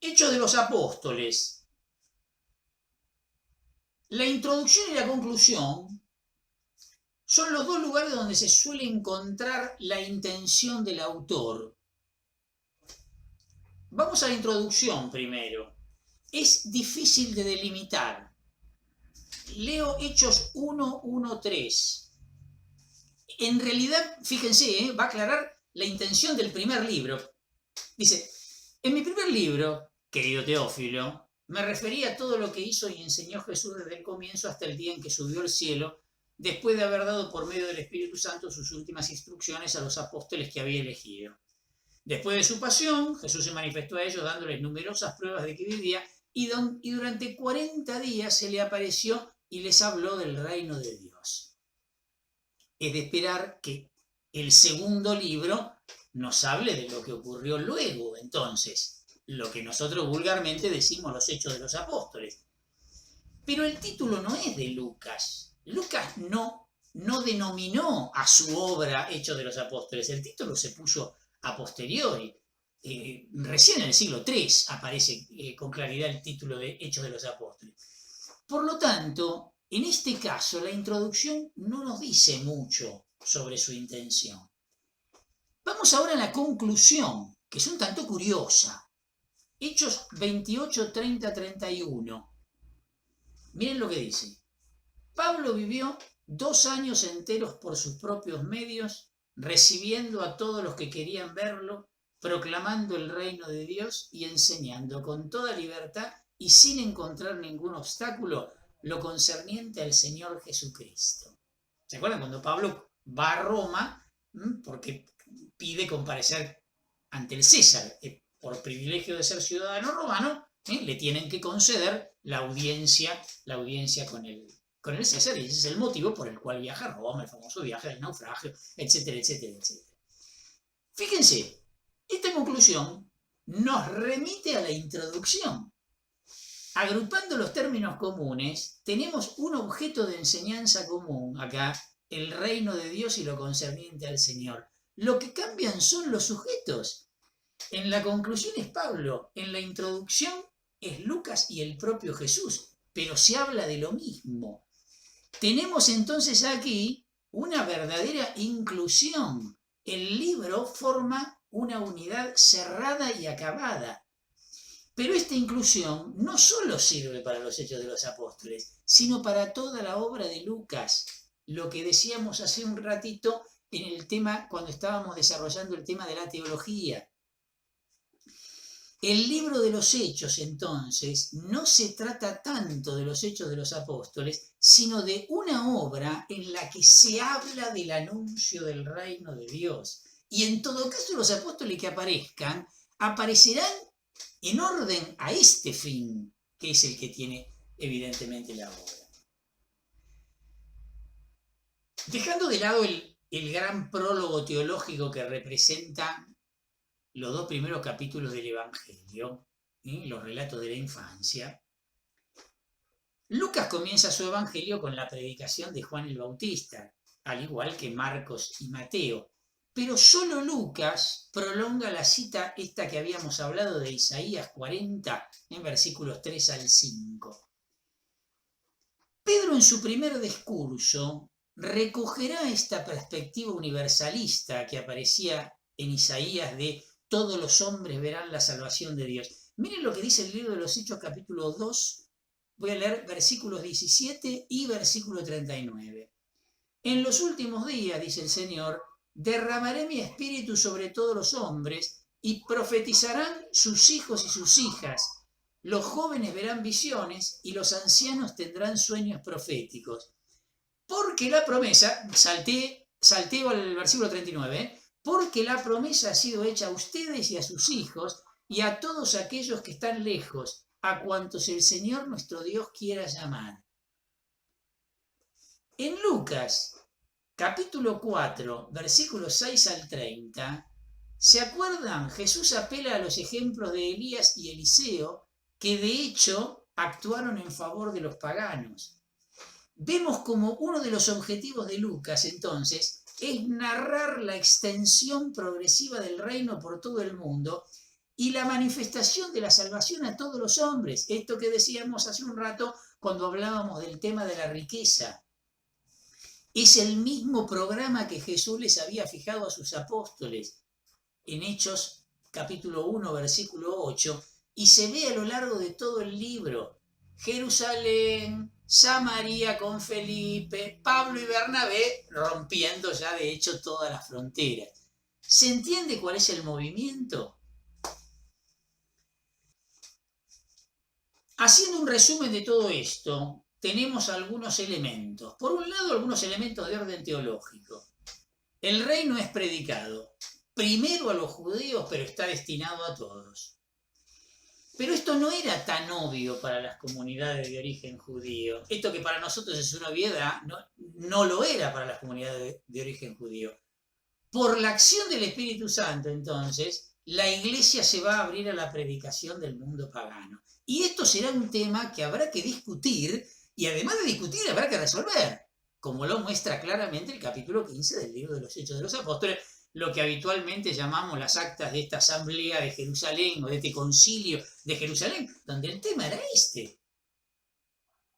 Hechos de los Apóstoles. La introducción y la conclusión son los dos lugares donde se suele encontrar la intención del autor. Vamos a la introducción primero. Es difícil de delimitar. Leo Hechos 1:1-3. En realidad, fíjense, va a aclarar la intención del primer libro. Dice, en mi primer libro, querido Teófilo, me refería a todo lo que hizo y enseñó Jesús desde el comienzo hasta el día en que subió al cielo, después de haber dado por medio del Espíritu Santo sus últimas instrucciones a los apóstoles que había elegido. Después de su pasión, Jesús se manifestó a ellos dándoles numerosas pruebas de que vivía y durante 40 días se le apareció y les habló del reino de Dios. Es de esperar que el segundo libro nos hable de lo que ocurrió luego, entonces, lo que nosotros vulgarmente decimos los Hechos de los Apóstoles. Pero el título no es de Lucas. Lucas no denominó a su obra Hechos de los Apóstoles. El título se puso a posteriori. Recién en el siglo III aparece con claridad el título de Hechos de los Apóstoles. Por lo tanto, en este caso, la introducción no nos dice mucho sobre su intención. Vamos ahora a la conclusión, que es un tanto curiosa. Hechos 28, 30, 31. Miren lo que dice. Pablo vivió 2 años enteros por sus propios medios, recibiendo a todos los que querían verlo, proclamando el reino de Dios y enseñando con toda libertad y sin encontrar ningún obstáculo lo concerniente al Señor Jesucristo. ¿Se acuerdan cuando Pablo va a Roma porque pide comparecer ante el César? Por privilegio de ser ciudadano romano, le tienen que conceder la audiencia con el César, y ese es el motivo por el cual viaja a Roma, el famoso viaje del naufragio, etcétera, etcétera, etcétera. Fíjense, esta conclusión nos remite a la introducción. Agrupando los términos comunes, tenemos un objeto de enseñanza común acá, el reino de Dios y lo concerniente al Señor. Lo que cambian son los sujetos. En la conclusión es Pablo, en la introducción es Lucas y el propio Jesús, pero se habla de lo mismo. Tenemos entonces aquí una verdadera inclusión. El libro forma una unidad cerrada y acabada. Pero esta inclusión no solo sirve para los Hechos de los Apóstoles, sino para toda la obra de Lucas. Lo que decíamos hace un ratito en el tema, cuando estábamos desarrollando el tema de la teología. El libro de los Hechos, entonces, no se trata tanto de los Hechos de los Apóstoles, sino de una obra en la que se habla del anuncio del reino de Dios. Y en todo caso, los apóstoles que aparecerán en orden a este fin, que es el que tiene evidentemente la obra. Dejando de lado el gran prólogo teológico que representa los 2 primeros capítulos del Evangelio, los relatos de la infancia, Lucas comienza su Evangelio con la predicación de Juan el Bautista, al igual que Marcos y Mateo. Pero solo Lucas prolonga la cita esta que habíamos hablado de Isaías 40, en versículos 3 al 5. Pedro en su primer discurso recogerá esta perspectiva universalista que aparecía en Isaías de todos los hombres verán la salvación de Dios. Miren lo que dice el libro de los Hechos capítulo 2, voy a leer versículos 17 y versículo 39. En los últimos días, dice el Señor, derramaré mi espíritu sobre todos los hombres y profetizarán sus hijos y sus hijas. Los jóvenes verán visiones y los ancianos tendrán sueños proféticos. Porque la promesa, salteo al versículo 39, porque la promesa ha sido hecha a ustedes y a sus hijos y a todos aquellos que están lejos, a cuantos el Señor nuestro Dios quiera llamar. En Lucas, capítulo 4, versículos 6 al 30, ¿se acuerdan? Jesús apela a los ejemplos de Elías y Eliseo, que de hecho actuaron en favor de los paganos. Vemos como uno de los objetivos de Lucas, entonces, es narrar la extensión progresiva del reino por todo el mundo y la manifestación de la salvación a todos los hombres. Esto que decíamos hace un rato cuando hablábamos del tema de la riqueza. Es el mismo programa que Jesús les había fijado a sus apóstoles en Hechos capítulo 1, versículo 8, y se ve a lo largo de todo el libro. Jerusalén, Samaria con Felipe, Pablo y Bernabé rompiendo ya de hecho todas las fronteras. ¿Se entiende cuál es el movimiento? Haciendo un resumen de todo esto, tenemos algunos elementos. Por un lado, algunos elementos de orden teológico. El reino es predicado primero a los judíos, pero está destinado a todos. Pero esto no era tan obvio para las comunidades de origen judío. Esto que para nosotros es una obviedad, no lo era para las comunidades de origen judío. Por la acción del Espíritu Santo, entonces, la iglesia se va a abrir a la predicación del mundo pagano. Y esto será un tema que habrá que discutir, y además de discutir, habrá que resolver, como lo muestra claramente el capítulo 15 del libro de los Hechos de los Apóstoles, lo que habitualmente llamamos las actas de esta asamblea de Jerusalén o de este concilio de Jerusalén, donde el tema era este.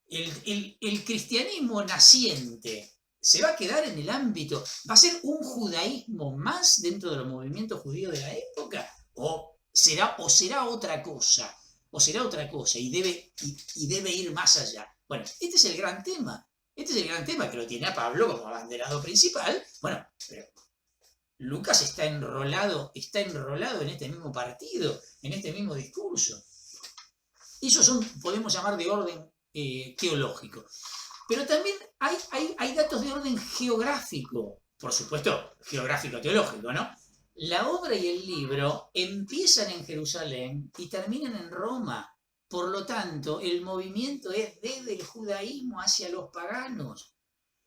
El cristianismo naciente se va a quedar en el ámbito, va a ser un judaísmo más dentro de los movimientos judíos de la época, o será otra cosa, y debe ir más allá. Bueno, este es el gran tema. Este es el gran tema que lo tiene a Pablo como abanderado principal. Bueno, pero Lucas está enrolado en este mismo partido, en este mismo discurso. Esos son, podemos llamar, de orden teológico. Pero también hay datos de orden geográfico, por supuesto, geográfico-teológico, ¿no? La obra y el libro empiezan en Jerusalén y terminan en Roma. Por lo tanto, el movimiento es desde el judaísmo hacia los paganos.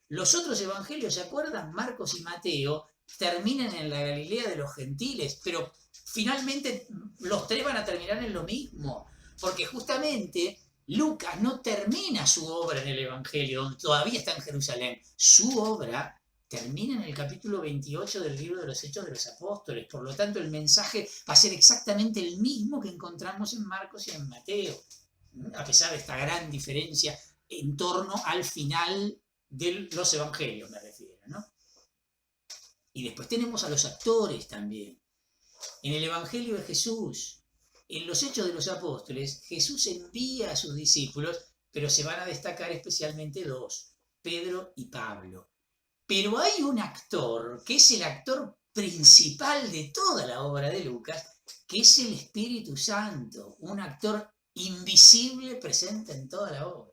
Los otros evangelios, ¿se acuerdan? Marcos y Mateo terminan en la Galilea de los gentiles, pero finalmente los tres van a terminar en lo mismo, porque justamente Lucas no termina su obra en el evangelio, donde todavía está en Jerusalén. Su obra termina en el capítulo 28 del libro de los Hechos de los Apóstoles. Por lo tanto, el mensaje va a ser exactamente el mismo que encontramos en Marcos y en Mateo, a pesar de esta gran diferencia en torno al final de los evangelios, me refiero, ¿no? Y después tenemos a los actores también. En el evangelio de Jesús, en los Hechos de los Apóstoles, Jesús envía a sus discípulos, pero se van a destacar especialmente dos, Pedro y Pablo. Pero hay un actor que es el actor principal de toda la obra de Lucas, que es el Espíritu Santo, un actor invisible presente en toda la obra.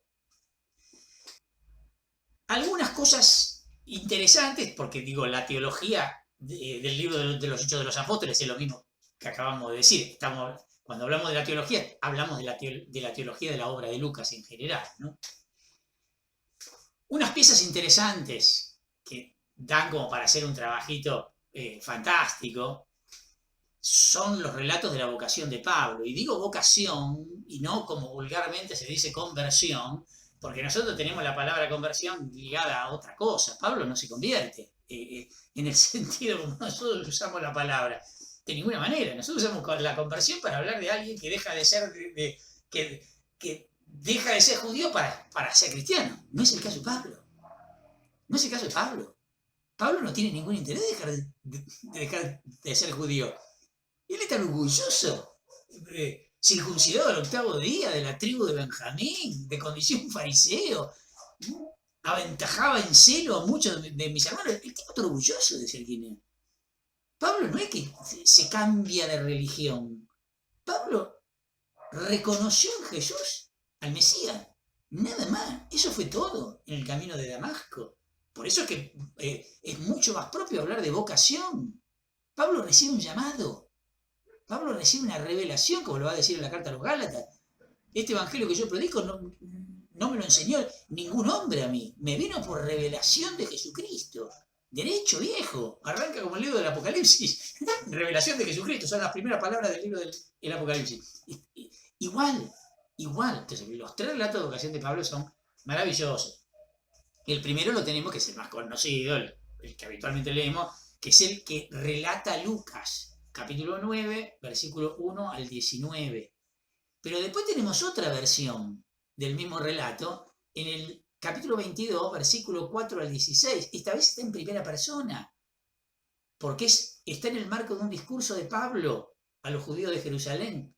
Algunas cosas interesantes, porque digo, la teología del libro de los Hechos de los Apóstoles es lo mismo que acabamos de decir. Cuando hablamos de la teología, hablamos de la teología de la obra de Lucas en general, ¿no? Unas piezas interesantes que dan como para hacer un trabajito fantástico son los relatos de la vocación de Pablo. Y digo vocación, y no como vulgarmente se dice conversión, porque nosotros tenemos la palabra conversión ligada a otra cosa. Pablo no se convierte en el sentido como nosotros usamos la palabra. De ninguna manera. Nosotros usamos la conversión para hablar de alguien que deja de ser, que deja de ser judío para ser cristiano. No es el caso de Pablo. No es el caso de Pablo. Pablo no tiene ningún interés de dejar de ser judío. Él está orgulloso. Circuncidado al 8º día, de la tribu de Benjamín, de condición fariseo. Aventajaba en celo a muchos de mis hermanos. El tipo está orgulloso de ser quien es. Pablo no es que se cambia de religión. Pablo reconoció en Jesús al Mesías. Nada más. Eso fue todo en el camino de Damasco. Por eso es que es mucho más propio hablar de vocación. Pablo recibe un llamado. Pablo recibe una revelación, como lo va a decir en la carta a los Gálatas. Este evangelio que yo predico no me lo enseñó ningún hombre a mí. Me vino por revelación de Jesucristo. Derecho, viejo. Arranca como el libro del Apocalipsis. Revelación de Jesucristo. Son las primeras palabras del libro del Apocalipsis. Igual. Entonces, los tres relatos de vocación de Pablo son maravillosos. El primero lo tenemos, que es el más conocido, el que habitualmente leemos, que es el que relata Lucas. capítulo 9, versículo 1 al 19. Pero después tenemos otra versión del mismo relato en el capítulo 22, versículo 4 al 16. Esta vez está en primera persona, porque está en el marco de un discurso de Pablo a los judíos de Jerusalén.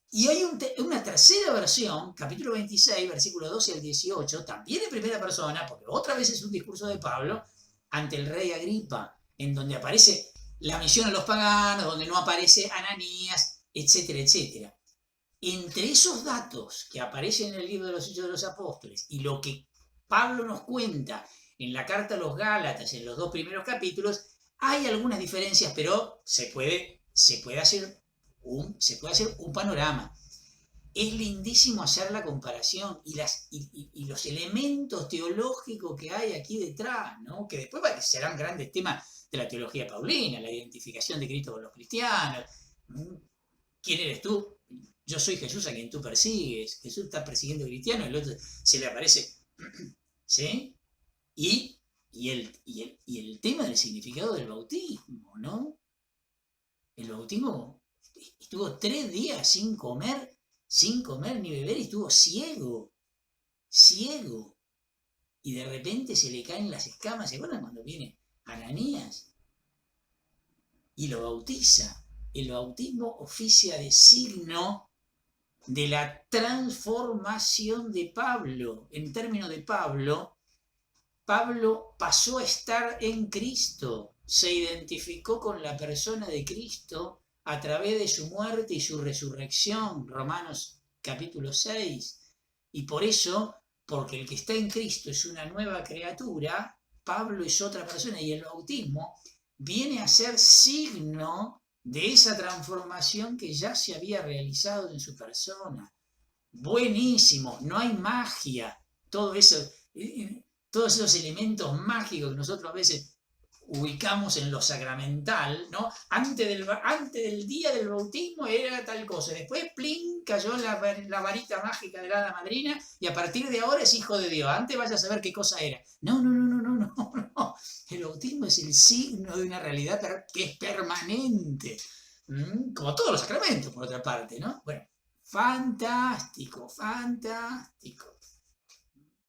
Y hay una tercera versión, capítulo 26, versículo 12 al 18, también en primera persona, porque otra vez es un discurso de Pablo ante el rey Agripa, en donde aparece la misión a los paganos, donde no aparece Ananías, etcétera, etcétera. Entre esos datos que aparecen en el libro de los Hechos de los Apóstoles y lo que Pablo nos cuenta en la carta a los Gálatas, en los 2 primeros capítulos, hay algunas diferencias, pero se puede hacer un panorama. Es lindísimo hacer la comparación y los elementos teológicos que hay aquí detrás, ¿no? Que después serán grandes temas de la teología paulina, la identificación de Cristo con los cristianos. ¿Quién eres tú? Yo soy Jesús a quien tú persigues. Jesús está persiguiendo cristianos, el otro se le aparece. ¿Sí? Y el tema del significado del bautismo, ¿no? El bautismo estuvo 3 días sin comer ni beber y estuvo ciego. Y de repente se le caen las escamas. ¿Se acuerdan cuando viene Ananías? Y lo bautiza. El bautismo oficia de signo de la transformación de Pablo. En términos de Pablo pasó a estar en Cristo, se identificó con la persona de Cristo a través de su muerte y su resurrección, Romanos capítulo 6. Y por eso, porque el que está en Cristo es una nueva criatura, Pablo es otra persona, y el bautismo viene a ser signo de esa transformación que ya se había realizado en su persona. Buenísimo, no hay magia, todos esos elementos mágicos que nosotros a veces ubicamos en lo sacramental, ¿no? Antes del día del bautismo era tal cosa, después plin, cayó la varita mágica de la hada madrina y a partir de ahora es hijo de Dios, antes vaya a saber qué cosa era. No, el bautismo es el signo de una realidad que es permanente, como todos los sacramentos, por otra parte, ¿no? Bueno, fantástico.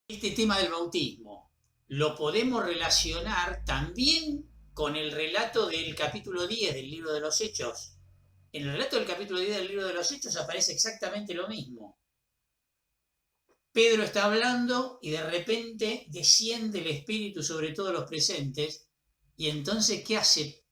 Este tema del bautismo lo podemos relacionar también con el relato del capítulo 10 del libro de los Hechos. En el relato del capítulo 10 del libro de los Hechos aparece exactamente lo mismo. Pedro está hablando y de repente desciende el Espíritu sobre todos los presentes. Y entonces, ¿qué hace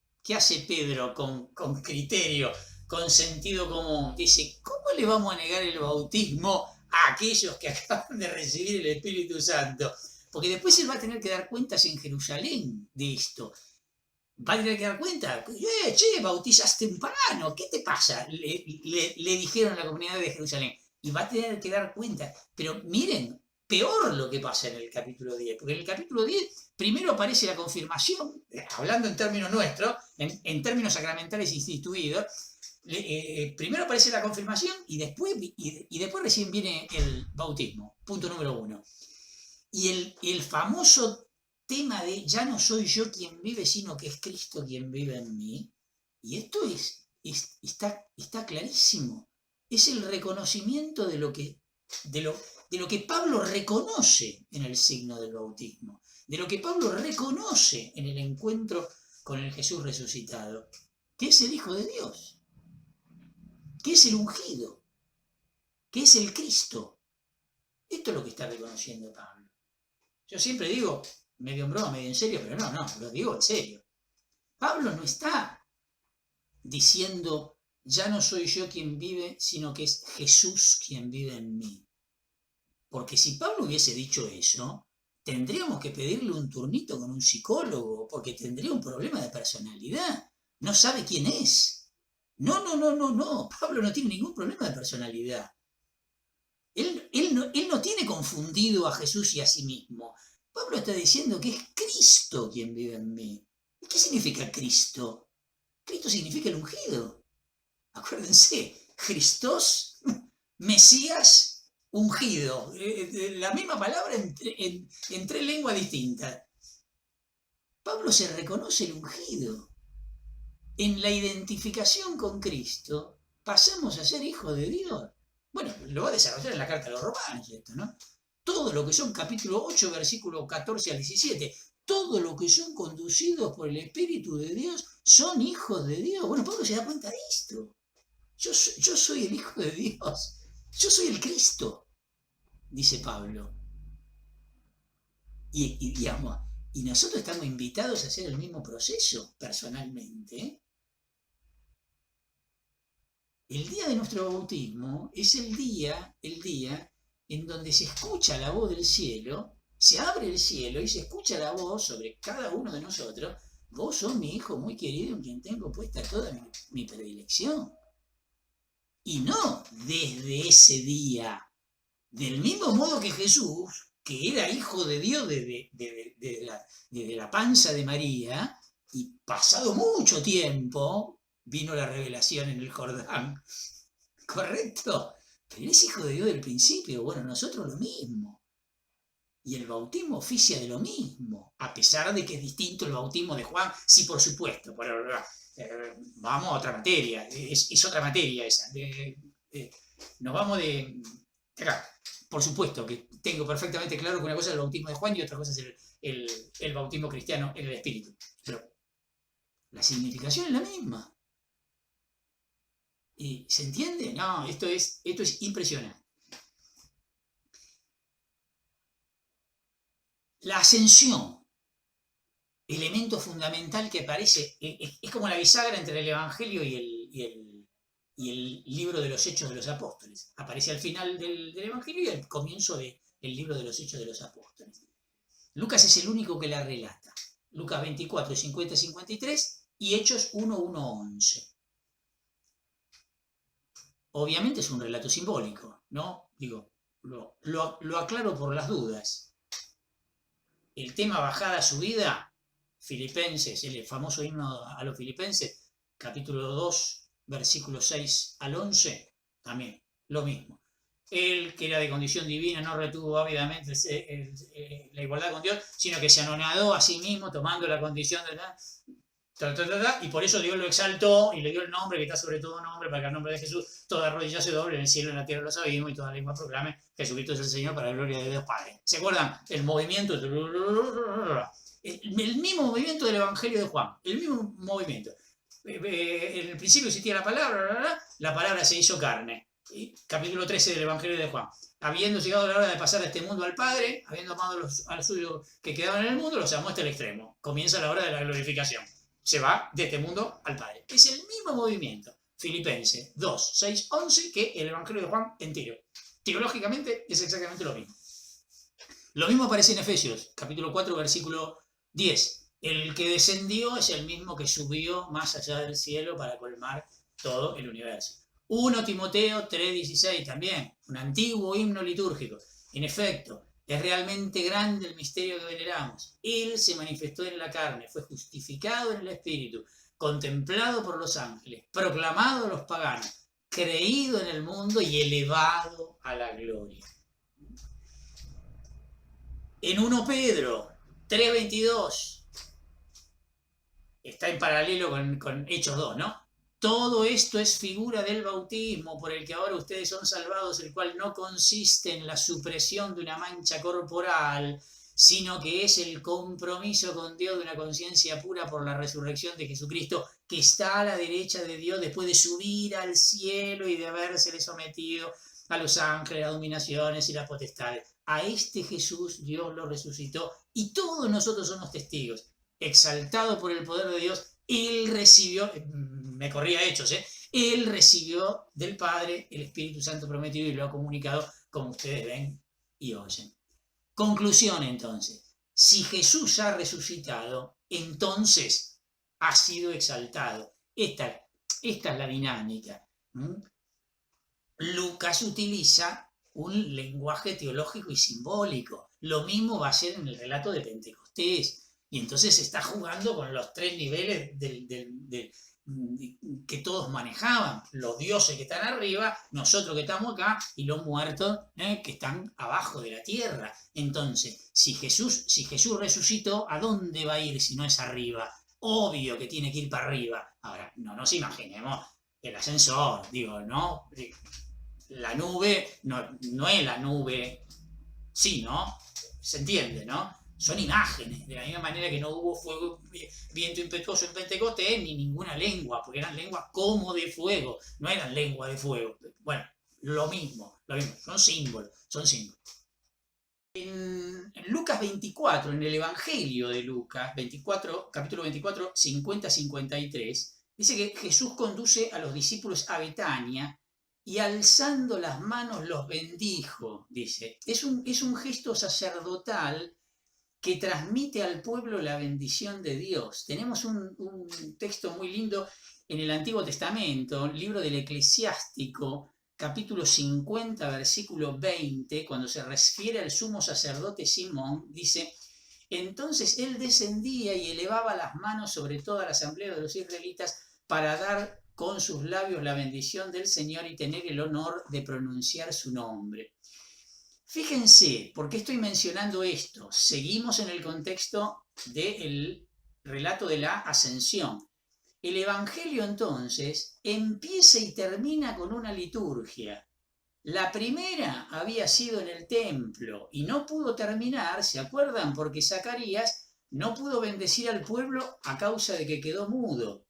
Pedro con criterio, con sentido común? Dice, ¿cómo le vamos a negar el bautismo a aquellos que acaban de recibir el Espíritu Santo? Porque después él va a tener que dar cuentas en Jerusalén de esto. Va a tener que dar cuenta, bautizaste un pagano, ¿qué te pasa? Le dijeron a la comunidad de Jerusalén. Y va a tener que dar cuenta. Pero miren, peor lo que pasa en el capítulo 10. Porque en el capítulo 10 primero aparece la confirmación, hablando en términos nuestros, en términos sacramentales instituidos. Primero aparece la confirmación y después recién viene el bautismo. Punto número 1. Y el famoso tema de ya no soy yo quien vive, sino que es Cristo quien vive en mí. Y esto está clarísimo. Es el reconocimiento de lo que Pablo reconoce en el signo del bautismo, de lo que Pablo reconoce en el encuentro con el Jesús resucitado, que es el Hijo de Dios, que es el ungido, que es el Cristo. Esto es lo que está reconociendo Pablo. Yo siempre digo, medio en broma, medio en serio, pero no, lo digo en serio. Pablo no está diciendo, ya no soy yo quien vive, sino que es Jesús quien vive en mí. Porque si Pablo hubiese dicho eso, tendríamos que pedirle un turnito con un psicólogo, porque tendría un problema de personalidad. No sabe quién es. No. Pablo no tiene ningún problema de personalidad. Él no tiene confundido a Jesús y a sí mismo. Pablo está diciendo que es Cristo quien vive en mí. ¿Y qué significa Cristo? Cristo significa el ungido. Acuérdense, Christos, Mesías, ungido. La misma palabra en 3 lenguas distintas. Pablo se reconoce el ungido. en la identificación con Cristo, pasamos a ser hijos de Dios. Bueno, lo va a desarrollar en la carta a los romanos esto, ¿no? Todo lo que son capítulo 8, versículo 14 al 17, todo lo que son conducidos por el Espíritu de Dios son hijos de Dios. Bueno, Pablo se da cuenta de esto. Yo soy el Hijo de Dios. Yo soy el Cristo, dice Pablo. Y nosotros estamos invitados a hacer el mismo proceso personalmente. El día de nuestro bautismo es el día en donde se escucha la voz del cielo, se abre el cielo y se escucha la voz sobre cada uno de nosotros. Vos sos mi hijo muy querido en quien tengo puesta toda mi predilección. Y no desde ese día, del mismo modo que Jesús, que era hijo de Dios desde la panza de María, y pasado mucho tiempo vino la revelación en el Jordán, ¿correcto? Pero él es hijo de Dios del principio. Bueno, nosotros lo mismo. Y el bautismo oficia de lo mismo, a pesar de que es distinto el bautismo de Juan, sí, por supuesto, pero vamos a otra materia, es otra materia esa. Nos vamos de acá. Por supuesto que tengo perfectamente claro que una cosa es el bautismo de Juan y otra cosa es el bautismo cristiano en el Espíritu. Pero la significación es la misma. ¿Y se entiende? No, esto es impresionante. La ascensión, elemento fundamental que aparece, es como la bisagra entre el Evangelio y el libro de los Hechos de los Apóstoles. Aparece al final del Evangelio y al comienzo del libro de los Hechos de los Apóstoles. Lucas es el único que la relata. Lucas 24, 50, 53 y Hechos 1, 1, 11. Obviamente es un relato simbólico, ¿no? Digo, lo aclaro por las dudas. El tema bajada, subida, Filipenses, el famoso himno a los Filipenses, capítulo 2, versículos 6 al 11, también, lo mismo. Él, que era de condición divina, no retuvo ávidamente la igualdad con Dios, sino que se anonadó a sí mismo, tomando la condición de y por eso Dios lo exaltó y le dio el nombre que está sobre todo nombre, para que al nombre de Jesús toda rodilla se doble en el cielo y en la tierra, lo sabemos, y toda lengua proclame Jesucristo es el Señor para la gloria de Dios Padre. ¿Se acuerdan? El movimiento, el mismo movimiento del Evangelio de Juan, el mismo movimiento. En el principio existía la palabra se hizo carne. Capítulo 13 del Evangelio de Juan. Habiendo llegado la hora de pasar de este mundo al Padre, habiendo amado a los suyos que quedaban en el mundo, los amó hasta el extremo. Comienza la hora de la glorificación. Se va de este mundo al Padre. Es el mismo movimiento, Filipenses 2, 6, 11, que el Evangelio de Juan entero. Teológicamente es exactamente lo mismo. Lo mismo aparece en Efesios, capítulo 4, versículo 10. El que descendió es el mismo que subió más allá del cielo para colmar todo el universo. 1 Timoteo 3:16 también, un antiguo himno litúrgico. En efecto, es realmente grande el misterio que veneramos. Él se manifestó en la carne, fue justificado en el Espíritu, contemplado por los ángeles, proclamado a los paganos, creído en el mundo y elevado a la gloria. En 1 Pedro 3:22, está en paralelo con Hechos 2, ¿no? Todo esto es figura del bautismo por el que ahora ustedes son salvados, el cual no consiste en la supresión de una mancha corporal, sino que es el compromiso con Dios de una conciencia pura por la resurrección de Jesucristo, que está a la derecha de Dios después de subir al cielo y de habérsele sometido a los ángeles, las dominaciones y las potestades. A este Jesús Dios lo resucitó y todos nosotros somos testigos. Exaltado por el poder de Dios, Él recibió, me corría Hechos, Él recibió del Padre el Espíritu Santo prometido y lo ha comunicado como ustedes ven y oyen. Conclusión entonces, si Jesús ha resucitado, entonces ha sido exaltado. Esta es la dinámica. Lucas utiliza un lenguaje teológico y simbólico. Lo mismo va a ser en el relato de Pentecostés. Y entonces se está jugando con los tres niveles que todos manejaban. Los dioses que están arriba, nosotros que estamos acá, y los muertos que están abajo de la tierra. Entonces, si Jesús resucitó, ¿a dónde va a ir si no es arriba? obvio que tiene que ir para arriba. Ahora, no nos imaginemos el ascensor, digo, ¿no? La nube no es la nube, sí, ¿no? Se entiende, ¿no? Son imágenes, de la misma manera que no hubo fuego, viento impetuoso en Pentecostés, ni ninguna lengua, porque eran lenguas como de fuego, no eran lenguas de fuego. Bueno, lo mismo, son símbolos, son símbolos. En Lucas 24, en el Evangelio de Lucas 24, capítulo 24, 50-53, dice que Jesús conduce a los discípulos a Betania y alzando las manos los bendijo, dice. Es un gesto sacerdotal que transmite al pueblo la bendición de Dios. Tenemos un texto muy lindo en el Antiguo Testamento, libro del Eclesiástico, capítulo 50, versículo 20, cuando se refiere al sumo sacerdote Simón, dice: entonces él descendía y elevaba las manos sobre toda la asamblea de los israelitas para dar con sus labios la bendición del Señor y tener el honor de pronunciar su nombre. Fíjense, ¿por qué estoy mencionando esto? Seguimos en el contexto del relato de la ascensión. El Evangelio entonces empieza y termina con una liturgia. La primera había sido en el templo y no pudo terminar, ¿se acuerdan? Porque Zacarías no pudo bendecir al pueblo a causa de que quedó mudo.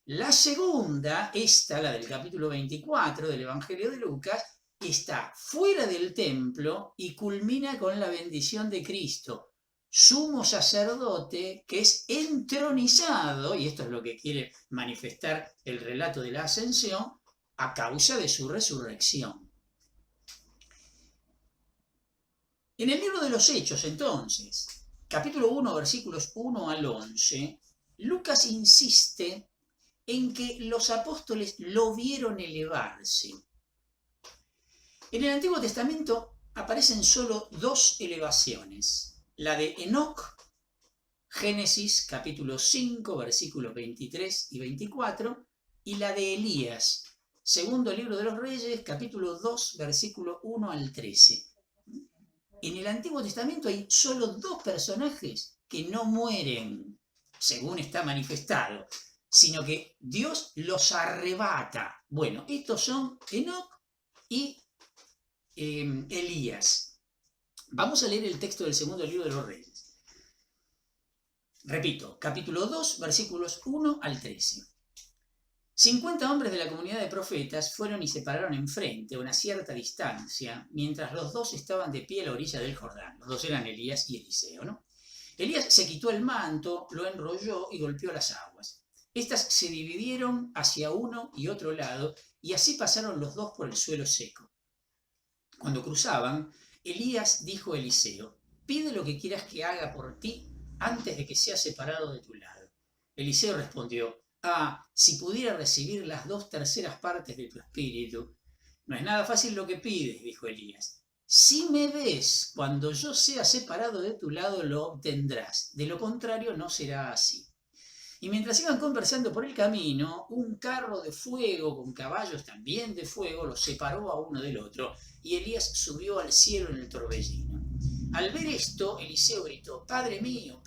La segunda, esta, la del capítulo 24 del Evangelio de Lucas, está fuera del templo y culmina con la bendición de Cristo, sumo sacerdote que es entronizado, y esto es lo que quiere manifestar el relato de la ascensión, a causa de su resurrección. En el libro de los Hechos, entonces, capítulo 1, versículos 1 al 11, Lucas insiste en que los apóstoles lo vieron elevarse. En el Antiguo Testamento aparecen solo dos elevaciones, la de Enoc, Génesis capítulo 5, versículos 23 y 24, y la de Elías, segundo libro de los Reyes, capítulo 2, versículo 1 al 13. En el Antiguo Testamento hay solo dos personajes que no mueren, según está manifestado, sino que Dios los arrebata. Bueno, estos son Enoc y Elías. Vamos a leer el texto del segundo libro de los Reyes. Repito, capítulo 2, versículos 1 al 13. 50 hombres de la comunidad de profetas fueron y se pararon enfrente a una cierta distancia, mientras los dos estaban de pie a la orilla del Jordán. Los dos eran Elías y Eliseo, ¿no? Elías se quitó el manto, lo enrolló y golpeó las aguas. Estas se dividieron hacia uno y otro lado, y así pasaron los dos por el suelo seco. Cuando cruzaban, Elías dijo a Eliseo: pide lo que quieras que haga por ti antes de que sea separado de tu lado. Eliseo respondió: si pudiera recibir las 2/3 partes de tu espíritu. No es nada fácil lo que pides, dijo Elías. Si me ves cuando yo sea separado de tu lado, lo obtendrás. De lo contrario, no será así. Y mientras iban conversando por el camino, un carro de fuego con caballos también de fuego los separó a uno del otro, y Elías subió al cielo en el torbellino. Al ver esto, Eliseo gritó: Padre mío,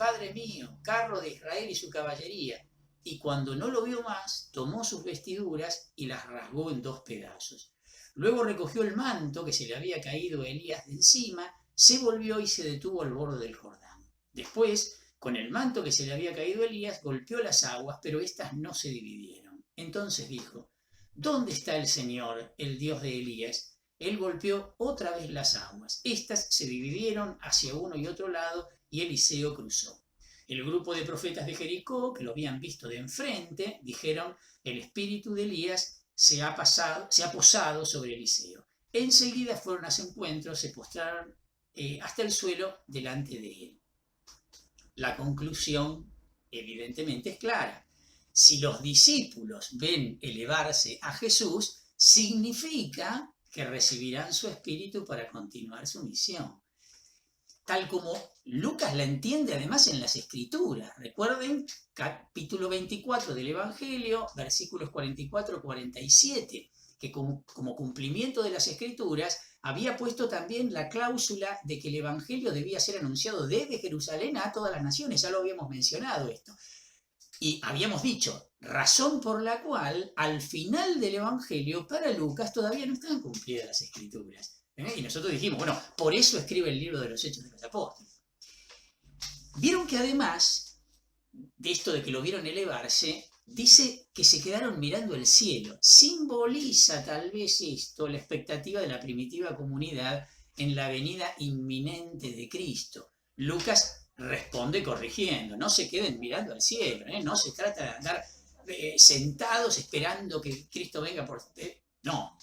carro de Israel y su caballería. Y cuando no lo vio más, tomó sus vestiduras y las rasgó en 2 pedazos. Luego recogió el manto que se le había caído a Elías de encima, se volvió y se detuvo al borde del Jordán. Después, con el manto que se le había caído a Elías, golpeó las aguas, pero éstas no se dividieron. Entonces dijo: ¿Dónde está el Señor, el Dios de Elías? Él golpeó otra vez las aguas. Éstas se dividieron hacia uno y otro lado, y Eliseo cruzó. El grupo de profetas de Jericó, que lo habían visto de enfrente, dijeron: el espíritu de Elías se ha posado sobre Eliseo. Enseguida fueron a su encuentro, se postraron hasta el suelo delante de él. La conclusión, evidentemente, es clara. Si los discípulos ven elevarse a Jesús, significa que recibirán su espíritu para continuar su misión. Tal como Lucas la entiende además en las Escrituras. Recuerden, capítulo 24 del Evangelio, versículos 44-47, que como cumplimiento de las Escrituras había puesto también la cláusula de que el Evangelio debía ser anunciado desde Jerusalén a todas las naciones. Ya lo habíamos mencionado esto. Y habíamos dicho, razón por la cual al final del Evangelio para Lucas todavía no están cumplidas las Escrituras. Y nosotros dijimos, bueno, por eso escribe el libro de los Hechos de los Apóstoles. Vieron que además de esto de que lo vieron elevarse, dice que se quedaron mirando el cielo. Simboliza tal vez esto la expectativa de la primitiva comunidad en la venida inminente de Cristo. Lucas responde corrigiendo, no se queden mirando al cielo, no se trata de andar sentados esperando que Cristo venga por... no,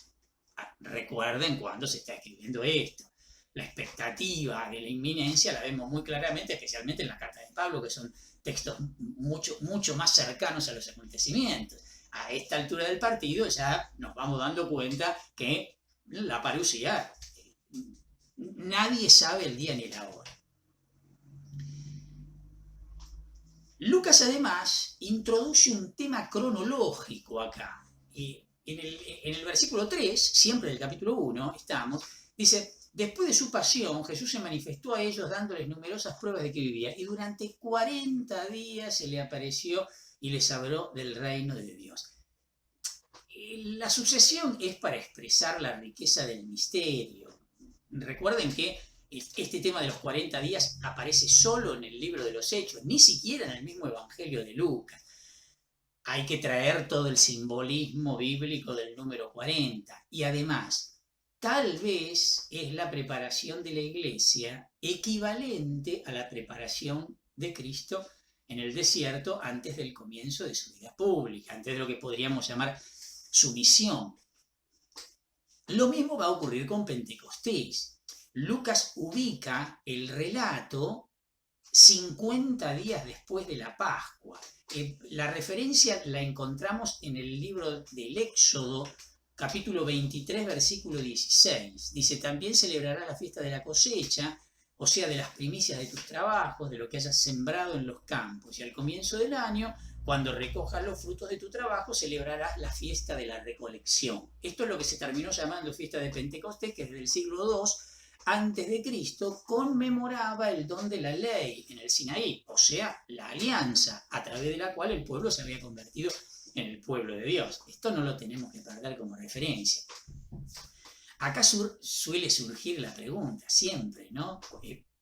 recuerden cuando se está escribiendo esto. La expectativa de la inminencia la vemos muy claramente, especialmente en la carta de Pablo, que son textos mucho más cercanos a los acontecimientos. A esta altura del partido ya nos vamos dando cuenta que la parucía, nadie sabe el día ni la hora. Lucas además introduce un tema cronológico acá. Y en el versículo 3, siempre del capítulo 1, dice, después de su pasión, Jesús se manifestó a ellos dándoles numerosas pruebas de que vivía, y durante 40 días se le apareció y les habló del reino de Dios. La sucesión es para expresar la riqueza del misterio. Recuerden que este tema de los 40 días aparece solo en el libro de los Hechos, ni siquiera en el mismo Evangelio de Lucas. Hay que traer todo el simbolismo bíblico del número 40. Y además, tal vez es la preparación de la iglesia equivalente a la preparación de Cristo en el desierto antes del comienzo de su vida pública, antes de lo que podríamos llamar su misión. Lo mismo va a ocurrir con Pentecostés. Lucas ubica el relato 50 días después de la Pascua. La referencia la encontramos en el libro del Éxodo, capítulo 23, versículo 16. Dice, también celebrará la fiesta de la cosecha, o sea, de las primicias de tus trabajos, de lo que hayas sembrado en los campos. Y al comienzo del año, cuando recojas los frutos de tu trabajo, celebrarás la fiesta de la recolección. Esto es lo que se terminó llamando fiesta de Pentecostés, que desde el siglo II antes de Cristo conmemoraba el don de la ley en el Sinaí, o sea, la alianza a través de la cual el pueblo se había convertido en el pueblo de Dios. Esto no lo tenemos que perder como referencia. Acá suele surgir la pregunta, siempre, ¿no?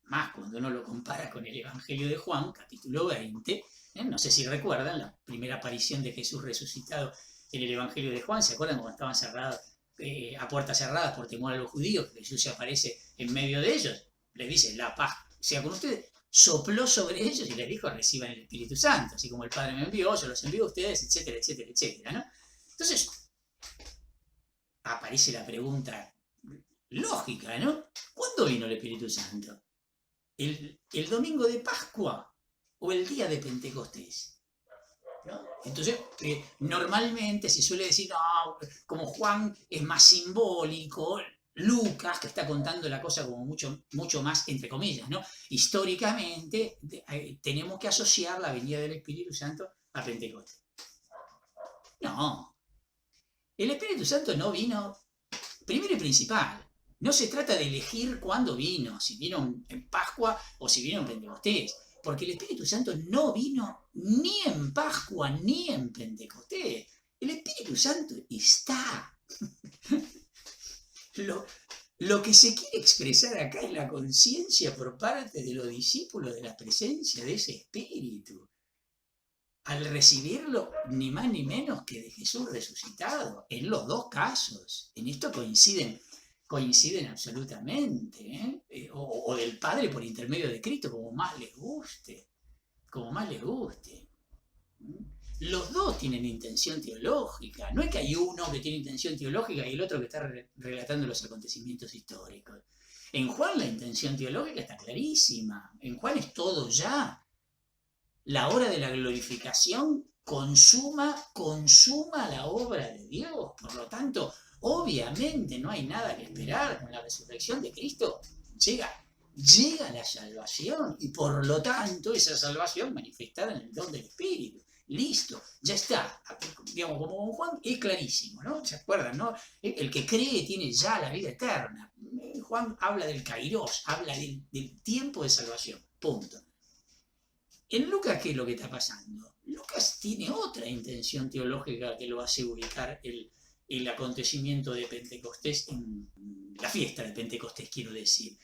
Más cuando uno lo compara con el Evangelio de Juan, capítulo 20, no sé si recuerdan la primera aparición de Jesús resucitado en el Evangelio de Juan, ¿se acuerdan cuando estaban cerrados? A puertas cerradas por temor a los judíos, que Jesús se aparece en medio de ellos, les dice, la paz sea con ustedes, sopló sobre ellos y les dijo, reciban el Espíritu Santo, así como el Padre me envió, yo los envío a ustedes, etcétera, etcétera, etcétera, ¿no? Entonces, aparece la pregunta lógica, ¿no? ¿Cuándo vino el Espíritu Santo? ¿El domingo de Pascua o el día de Pentecostés? ¿No? Entonces, normalmente se suele decir, no, como Juan es más simbólico, Lucas, que está contando la cosa como mucho más, entre comillas, ¿no? Históricamente, tenemos que asociar la venida del Espíritu Santo a Pentecostés. No, el Espíritu Santo no vino, primero y principal, no se trata de elegir cuándo vino, si vino en Pascua o si vino en Pentecostés. Porque el Espíritu Santo no vino ni en Pascua ni en Pentecostés. El Espíritu Santo está. Lo que se quiere expresar acá es la conciencia por parte de los discípulos de la presencia de ese Espíritu. Al recibirlo, ni más ni menos que de Jesús resucitado. En los dos casos. En esto coinciden absolutamente, o del Padre por intermedio de Cristo, como más les guste, Los dos tienen intención teológica, no es que hay uno que tiene intención teológica y el otro que está relatando los acontecimientos históricos. En Juan la intención teológica está clarísima, en Juan es todo ya. La hora de la glorificación consuma la obra de Dios, por lo tanto, obviamente no hay nada que esperar. Con la resurrección de Cristo llega la salvación y por lo tanto esa salvación manifestada en el don del Espíritu. Listo, ya está. Digamos, como con Juan es clarísimo, ¿no? ¿Se acuerdan, no? El que cree tiene ya la vida eterna. Juan habla del kairos, habla del tiempo de salvación. Punto. En Lucas, ¿qué es lo que está pasando? Lucas tiene otra intención teológica que lo hace ubicar el acontecimiento de Pentecostés, en la fiesta de Pentecostés, quiero decir.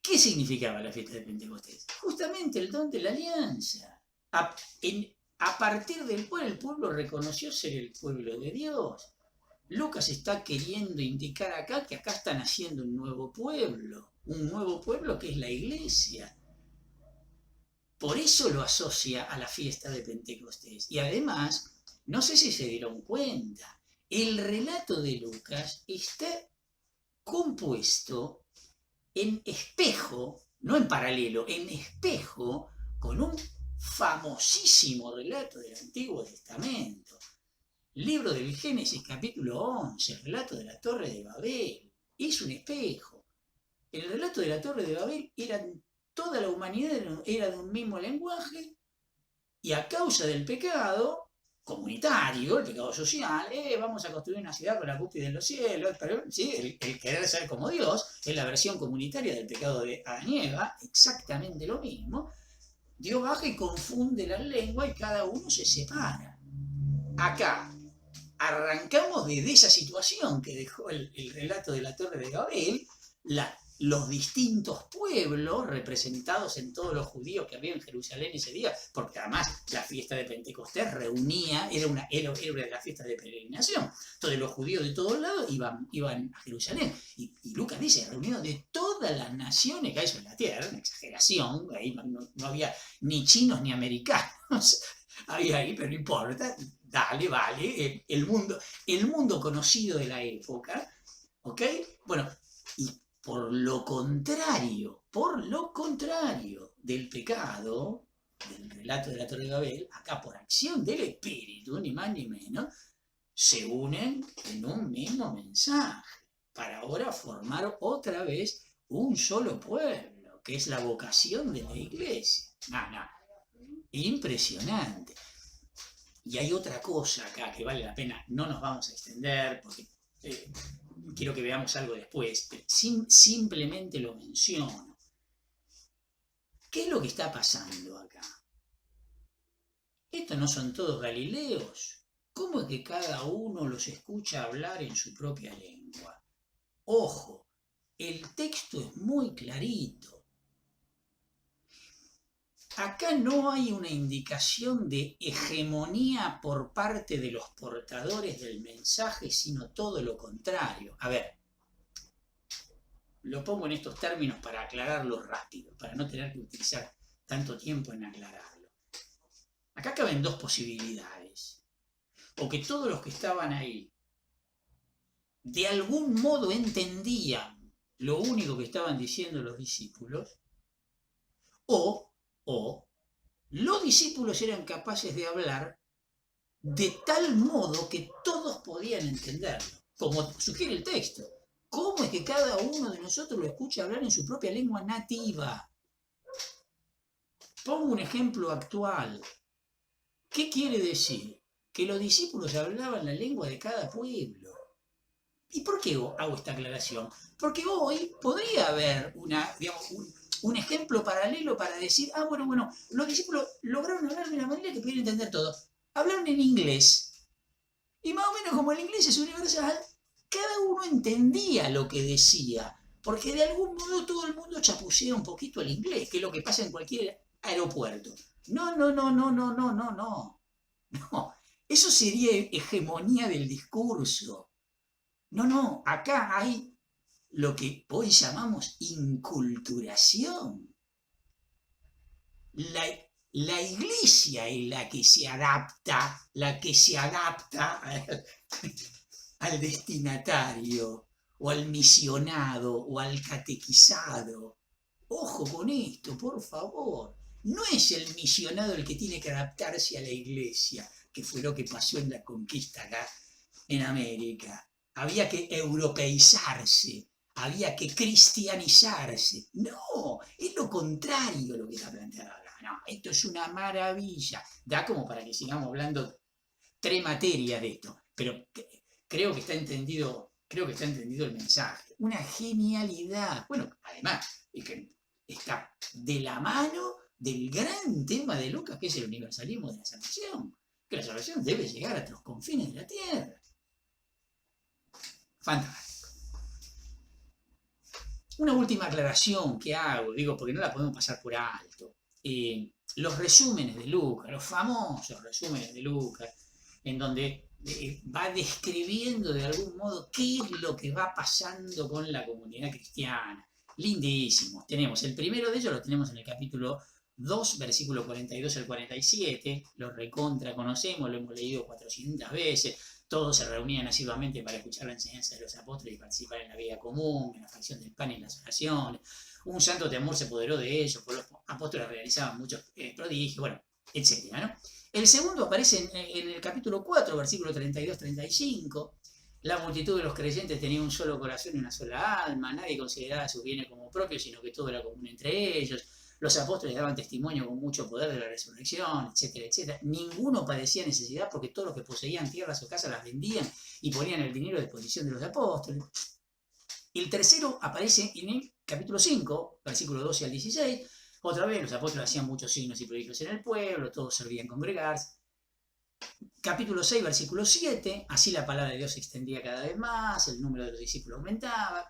¿Qué significaba la fiesta de Pentecostés? Justamente el don de la alianza. A partir del cual el pueblo reconoció ser el pueblo de Dios. Lucas está queriendo indicar acá que acá están haciendo un nuevo pueblo que es la iglesia. Por eso lo asocia a la fiesta de Pentecostés. Y además, no sé si se dieron cuenta, el relato de Lucas está compuesto en espejo, no en paralelo, en espejo con un famosísimo relato del Antiguo Testamento. Libro del Génesis, capítulo 11, el relato de la Torre de Babel. Es un espejo. El relato de la Torre de Babel toda la humanidad era de un mismo lenguaje, y a causa del pecado comunitario, el pecado social, vamos a construir una ciudad con la cúspide en los cielos, pero, ¿sí? el querer ser como Dios es la versión comunitaria del pecado de Adán y Eva, exactamente lo mismo. Dios baja y confunde las lenguas y cada uno se separa. Acá arrancamos desde esa situación que dejó el relato de la Torre de Babel, los distintos pueblos representados en todos los judíos que había en Jerusalén ese día, porque además la fiesta de Pentecostés reunía, era de las fiestas de peregrinación. Entonces los judíos de todos lados iban a Jerusalén. Y Lucas dice, reunidos de todas las naciones que hay sobre la tierra, una exageración, ahí no había ni chinos ni americanos, había ahí, pero no importa, dale, vale, el mundo conocido de la época, ¿ok? Bueno, y por lo contrario del pecado, del relato de la Torre de Babel, acá por acción del Espíritu, ni más ni menos, se unen en un mismo mensaje, para ahora formar otra vez un solo pueblo, que es la vocación de la iglesia. Impresionante. Y hay otra cosa acá que vale la pena, no nos vamos a extender porque quiero que veamos algo después, pero simplemente lo menciono. ¿Qué es lo que está pasando acá? ¿Estos no son todos galileos? ¿Cómo es que cada uno los escucha hablar en su propia lengua? Ojo, el texto es muy clarito. Acá no hay una indicación de hegemonía por parte de los portadores del mensaje, sino todo lo contrario. A ver, lo pongo en estos términos para aclararlo rápido, para no tener que utilizar tanto tiempo en aclararlo. Acá caben dos posibilidades. O que todos los que estaban ahí de algún modo entendían lo único que estaban diciendo los discípulos, o los discípulos eran capaces de hablar de tal modo que todos podían entenderlo, como sugiere el texto. ¿Cómo es que cada uno de nosotros lo escucha hablar en su propia lengua nativa? Pongo un ejemplo actual. ¿Qué quiere decir? Que los discípulos hablaban la lengua de cada pueblo. ¿Y por qué hago esta aclaración? Porque hoy podría haber un ejemplo paralelo para decir, bueno, los discípulos lograron hablar de una manera que pudieran entender todos. Hablaron en inglés. Y más o menos como el inglés es universal, cada uno entendía lo que decía, porque de algún modo todo el mundo chapucea un poquito el inglés, que es lo que pasa en cualquier aeropuerto. No. Eso sería hegemonía del discurso. No, acá hay lo que hoy llamamos inculturación. La iglesia es la que se adapta al destinatario, o al misionado, o al catequizado. Ojo con esto, por favor. No es el misionado el que tiene que adaptarse a la iglesia, que fue lo que pasó en la conquista acá en América. Había que europeizarse, había que cristianizarse. No, es lo contrario lo que está planteado acá. No, esto es una maravilla. Da como para que sigamos hablando 3 materias de esto, pero creo que está entendido el mensaje. Una genialidad. Bueno, además, es que está de la mano del gran tema de Lucas, que es el universalismo de la salvación. Que la salvación debe llegar hasta los confines de la tierra. Fantástico. Una última aclaración que hago, digo, porque no la podemos pasar por alto. Los resúmenes de Lucas, los famosos resúmenes de Lucas, en donde va describiendo de algún modo qué es lo que va pasando con la comunidad cristiana. Lindísimos. Tenemos el primero de ellos, lo tenemos en el capítulo 2, versículo 42 al 47. Lo recontra conocemos, lo hemos leído 400 veces. Todos se reunían asiduamente para escuchar la enseñanza de los apóstoles y participar en la vida común, en la fracción del pan y en las oraciones. Un santo temor se apoderó de ellos, por los apóstoles realizaban muchos prodigios, bueno, etc., ¿no? El segundo aparece en el capítulo 4, versículo 32-35. La multitud de los creyentes tenía un solo corazón y una sola alma. Nadie consideraba sus bienes como propios, sino que todo era común entre ellos. Los apóstoles daban testimonio con mucho poder de la resurrección, etcétera, etcétera. Ninguno padecía necesidad porque todos los que poseían tierras o casas las vendían y ponían el dinero a disposición de los apóstoles. El tercero aparece en el capítulo 5, versículo 12 al 16. Otra vez, los apóstoles hacían muchos signos y prodigios en el pueblo, todos servían congregarse. Capítulo 6, versículo 7, así la palabra de Dios se extendía cada vez más, el número de los discípulos aumentaba.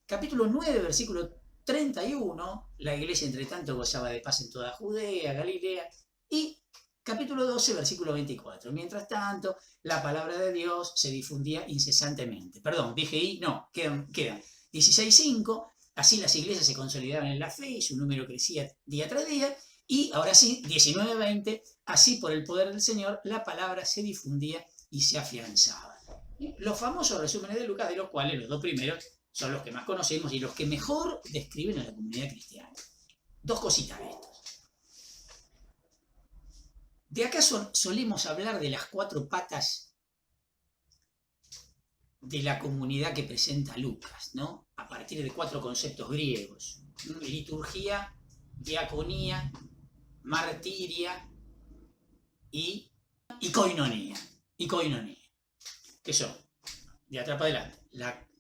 Capítulo 9, versículo 31, la iglesia entre tanto gozaba de paz en toda Judea, Galilea. Y capítulo 12, versículo 24, mientras tanto, la palabra de Dios se difundía incesantemente. Perdón, dije y, no, quedan 16.5, así las iglesias se consolidaban en la fe y su número crecía día tras día. Y ahora sí, 19:20, así por el poder del Señor, la palabra se difundía y se afianzaba. Los famosos resúmenes de Lucas, de los cuales los dos primeros son los que más conocemos y los que mejor describen a la comunidad cristiana. Dos cositas de estos. ¿De acaso solemos hablar de las 4 patas de la comunidad que presenta Lucas, ¿no? A partir de 4 conceptos griegos: liturgia, diaconía, martiria y koinonía. ¿Qué son? De atrás para adelante.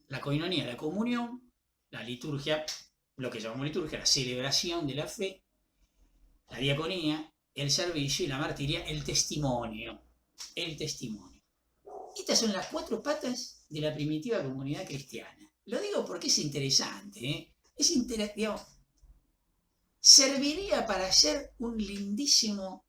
La koinonía, la comunión; la liturgia, lo que llamamos liturgia, la celebración de la fe; la diaconía, el servicio; y la martiria, el testimonio. Estas son las 4 patas de la primitiva comunidad cristiana. Lo digo porque es interesante, ¿eh? Digamos, serviría para hacer un lindísimo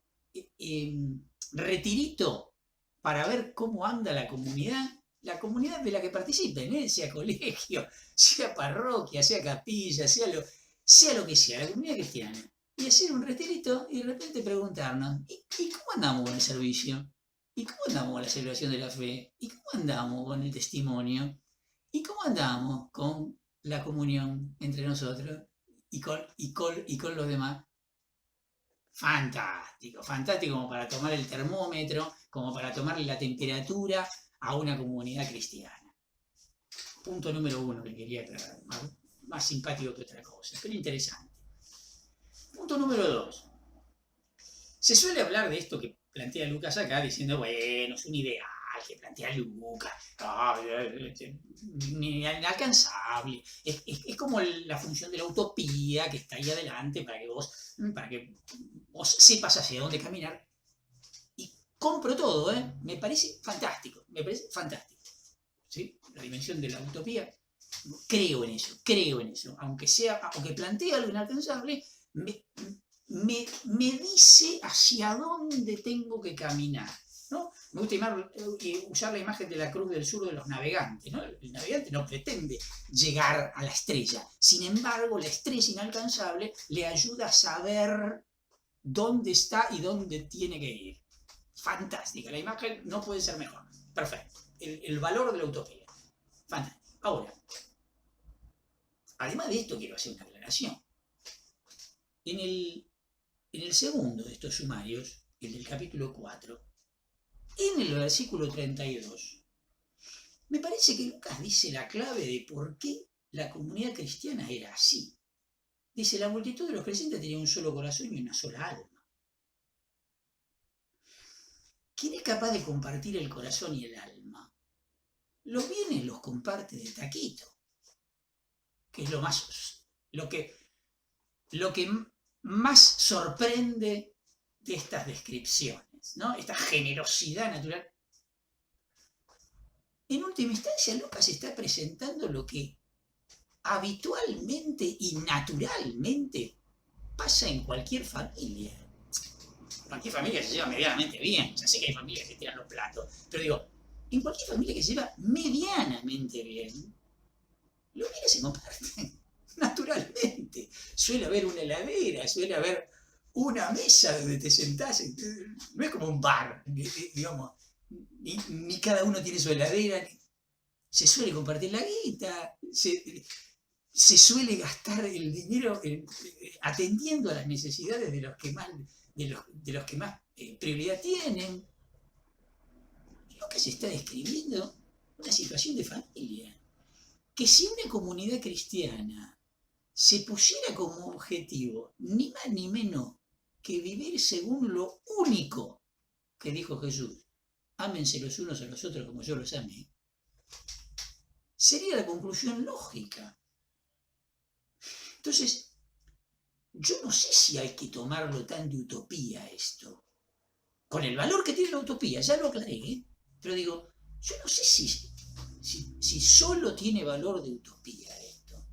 retirito para ver cómo anda la comunidad de la que participen, ¿eh? Sea colegio, sea parroquia, sea capilla, sea lo que sea, la comunidad cristiana. Y hacer un retirito y de repente preguntarnos, ¿y cómo andamos con el servicio? ¿Y cómo andamos con la celebración de la fe? ¿Y cómo andamos con el testimonio? ¿Y cómo andamos con la comunión entre nosotros y con los demás? Fantástico como para tomar el termómetro, como para tomarle la temperatura a una comunidad cristiana. Punto número 1 que quería aclarar, más simpático que otra cosa, pero interesante. Punto número 2. Se suele hablar de esto que plantea Lucas acá, diciendo, bueno, es un ideal que plantea Lucas, inalcanzable, es como la función de la utopía que está ahí adelante para que vos sepas hacia dónde caminar. Y compro todo, me parece fantástico, ¿sí? La dimensión de la utopía, creo en eso, aunque plantee algo inalcanzable, me dice hacia dónde tengo que caminar, ¿no? Me gusta usar la imagen de la cruz del sur de los navegantes, ¿no? El navegante no pretende llegar a la estrella, sin embargo, la estrella inalcanzable le ayuda a saber dónde está y dónde tiene que ir. Fantástica, la imagen no puede ser mejor. Perfecto. El valor de la utopía. Fantástico. Ahora, además de esto, quiero hacer una aclaración. En el segundo de estos sumarios, el del capítulo 4, en el versículo 32, me parece que Lucas dice la clave de por qué la comunidad cristiana era así. Dice, la multitud de los creyentes tenía un solo corazón y una sola alma. ¿Quién es capaz de compartir el corazón y el alma? Los bienes los comparte de taquito, que es lo que más sorprende de estas descripciones, ¿no? Esta generosidad natural. En última instancia, Lucas está presentando lo que habitualmente y naturalmente pasa en cualquier familia. Cualquier familia se lleva medianamente bien. Ya sé que hay familias que tiran los platos, pero digo, en cualquier familia que se lleva medianamente bien, los bienes se comparten naturalmente. Suele haber una heladera, suele haber una mesa donde te sentás. No es como un bar, digamos. Ni cada uno tiene su heladera. Se suele compartir la guita, se suele gastar el dinero atendiendo a las necesidades de los que más, de los que más prioridad tienen. Lo que se está describiendo una situación de familia. Que si una comunidad cristiana se pusiera como objetivo ni más ni menos que vivir según lo único que dijo Jesús, ámense los unos a los otros como yo los amé, sería la conclusión lógica. Entonces, yo no sé si hay que tomarlo tan de utopía esto. Con el valor que tiene la utopía, ya lo aclaré, ¿eh? Pero digo, yo no sé si solo tiene valor de utopía esto.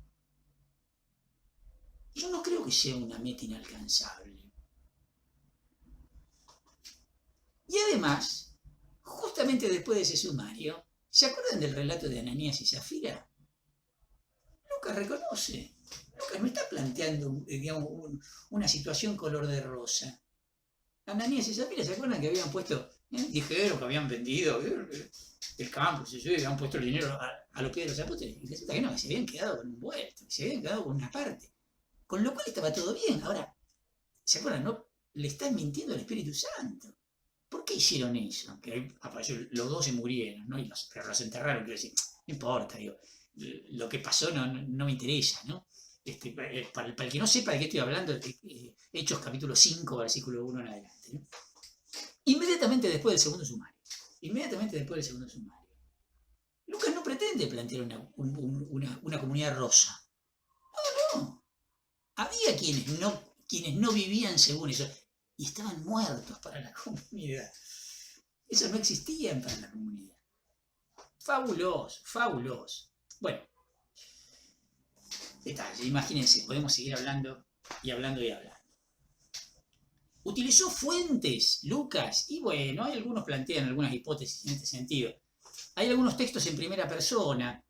Yo no creo que sea una meta inalcanzable. Y además, justamente después de ese sumario, ¿se acuerdan del relato de Ananías y Zafira? Lucas reconoce. Lucas no está planteando, digamos, una situación color de rosa. Ananías y Zafira, ¿se acuerdan que habían puesto, dijeron que habían vendido el campo, y habían puesto el dinero a los pies de los apóstoles? Y resulta que no, que se habían quedado con un vuelto, que se habían quedado con una parte. Con lo cual estaba todo bien. Ahora, ¿se acuerdan? No le están mintiendo al Espíritu Santo. ¿Por qué hicieron eso? Que ahí apareció, los dos se murieron, ¿no? Pero los enterraron, quiero decir, no importa, digo, lo que pasó no me interesa, ¿no? Para el que no sepa de qué estoy hablando, Hechos capítulo 5, versículo 1 en adelante, ¿no? Inmediatamente después del segundo sumario, Lucas no pretende plantear una comunidad rosa. No. Había quienes no vivían según eso y estaban muertos para la comunidad. Eso no existían para la comunidad. Fabuloso. Bueno, detalle, imagínense, podemos seguir hablando y hablando. Utilizó fuentes, Lucas, y bueno, hay algunos plantean algunas hipótesis en este sentido. Hay algunos textos en primera persona,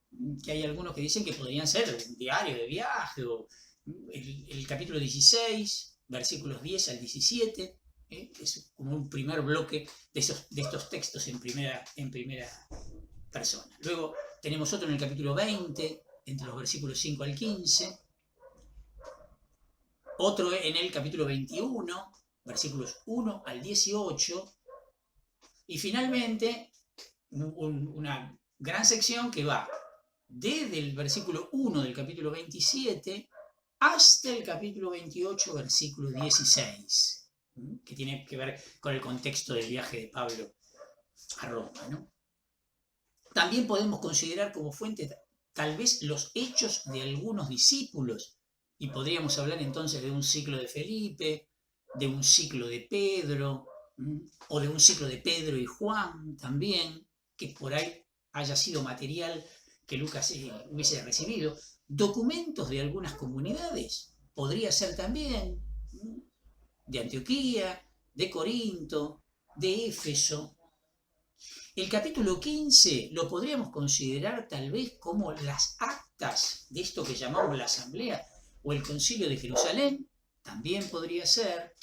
que hay algunos que dicen que podrían ser un diario de viaje, o el capítulo 16, versículos 10 al 17, es como un primer bloque de estos textos en primera persona. Luego tenemos otro en el capítulo 20, entre los versículos 5 al 15, otro en el capítulo 21, versículos 1 al 18, y finalmente una gran sección que va desde el versículo 1 del capítulo 27 hasta el capítulo 28, versículo 16, que tiene que ver con el contexto del viaje de Pablo a Roma, ¿no? También podemos considerar como fuente tal vez los hechos de algunos discípulos, y podríamos hablar entonces de un ciclo de Felipe, de un ciclo de Pedro, o de un ciclo de Pedro y Juan también, que por ahí haya sido material que Lucas hubiese recibido. Documentos de algunas comunidades, podría ser también de Antioquía, de Corinto, de Éfeso. El capítulo 15 lo podríamos considerar tal vez como las actas de esto que llamamos la asamblea o el concilio de Jerusalén. También podría ser.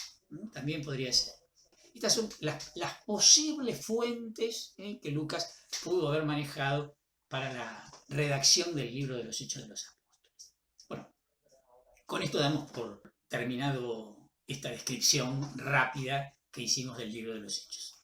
Estas son las posibles fuentes que Lucas pudo haber manejado para la redacción del libro de los Hechos de los Apóstoles. Bueno, con esto damos por terminado esta descripción rápida que hicimos del libro de los Hechos.